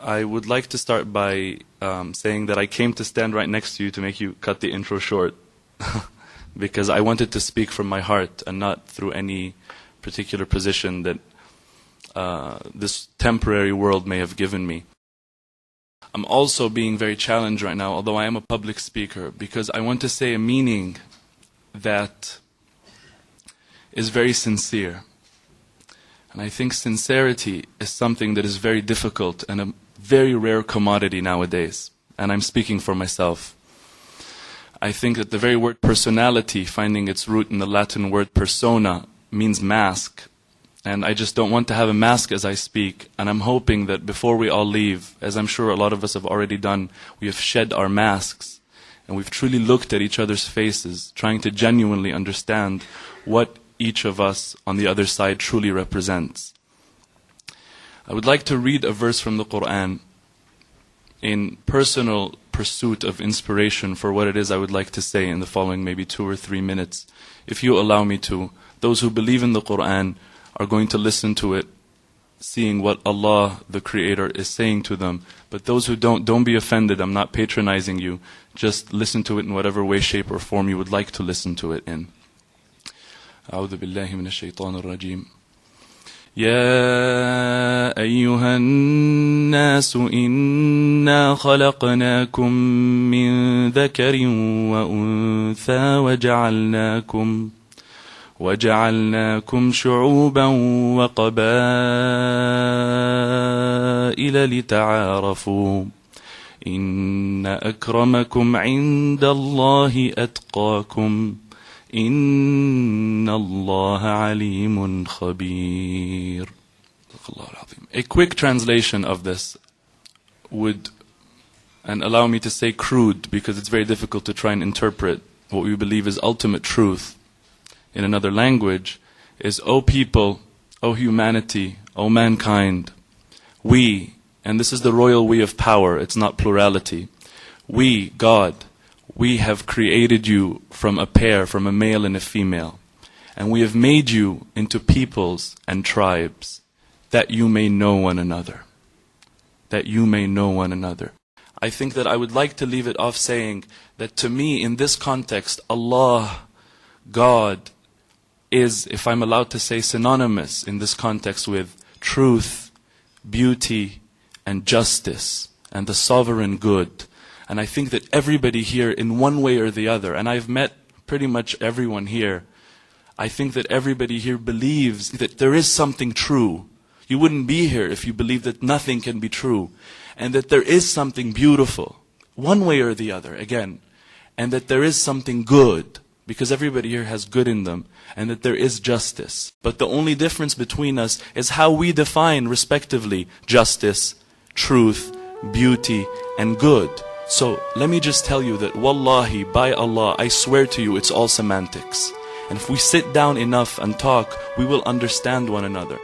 I would like to start by saying that I came to stand right next to you to make you cut the intro short because I wanted to speak from my heart and not through any particular position that this temporary world may have given me. I'm also being very challenged right now, although I am a public speaker, because I want to say a meaning that is very sincere. And I think sincerity is something that is very difficult and a very rare commodity nowadays. And I'm speaking for myself. I think that the very word personality, finding its root in the Latin word persona, means mask. And I just don't want to have a mask as I speak. And I'm hoping that before we all leave, as I'm sure a lot of us have already done, we have shed our masks. And we've truly looked at each other's faces, trying to genuinely understand what each of us on the other side truly represents. I would like to read a verse from the Quran in personal pursuit of inspiration for what it is I would like to say in the following maybe 2 or 3 minutes. If you allow me to, those who believe in the Quran are going to listen to it, seeing what Allah, the Creator, is saying to them. But those who don't be offended. I'm not patronizing you. Just listen to it in whatever way, shape, or form you would like to listen to it in. أعوذ بالله من الشيطان الرجيم. يا أيها الناس إنا خلقناكم من ذكر وأنثى وجعلناكم شعوبا وقبائل لتعارفوا إن أكرمكم عند الله أتقاكم إن الله عليم خبير. A quick translation of this would, and allow me to say crude because it's very difficult to try and interpret what we believe is ultimate truth in another language, is, O people, O humanity, O mankind, we, and this is the royal we of power, it's not plurality, we, God, we have created you from a pair, from a male and a female. And we have made you into peoples and tribes, that you may know one another. That you may know one another. I think that I would like to leave it off saying that to me, in this context, Allah, God, is, if I'm allowed to say, synonymous in this context with truth, beauty, and justice, and the sovereign good. And I think that everybody here, in one way or the other, and I've met pretty much everyone here, I think that everybody here believes that there is something true. You wouldn't be here if you believed that nothing can be true. And that there is something beautiful, one way or the other, again. And that there is something good, because everybody here has good in them. And that there is justice. But the only difference between us is how we define, respectively, justice, truth, beauty, and good. So let me just tell you that wallahi, by Allah, I swear to you, it's all semantics. And if we sit down enough and talk, we will understand one another.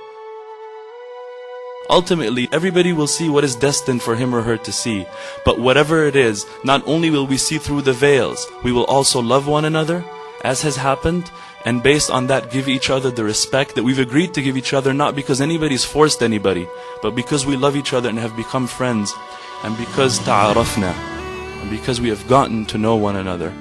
Ultimately, everybody will see what is destined for him or her to see. But whatever it is, not only will we see through the veils, we will also love one another, as has happened, and based on that give each other the respect that we've agreed to give each other, not because anybody's forced anybody, but because we love each other and have become friends, and because ta'arafna, and because we have gotten to know one another.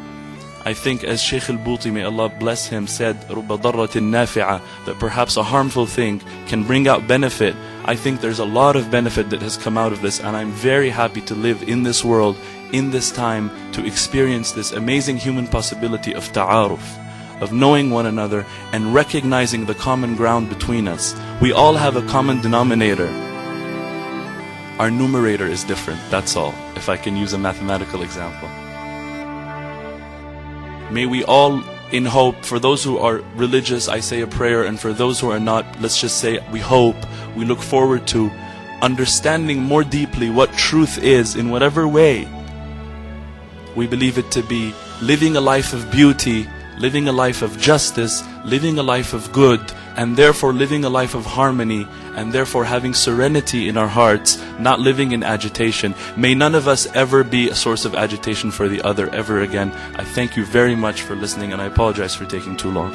I think, as Shaykh al-Buti, may Allah bless him, said, رُبَّ ضَرَّةٍ نَافِعَةٍ, that perhaps a harmful thing can bring out benefit. I think there's a lot of benefit that has come out of this, and I'm very happy to live in this world, in this time, to experience this amazing human possibility of ta'aruf, of knowing one another and recognizing the common ground between us. We all have a common denominator. Our numerator is different, that's all, if I can use a mathematical example. May we all, in hope, for those who are religious, I say a prayer, and for those who are not, let's just say we hope, we look forward to understanding more deeply what truth is in whatever way we believe it to be, living a life of beauty, living a life of justice, living a life of good, and therefore living a life of harmony, and therefore having serenity in our hearts, not living in agitation. May none of us ever be a source of agitation for the other ever again. I thank you very much for listening, and I apologize for taking too long.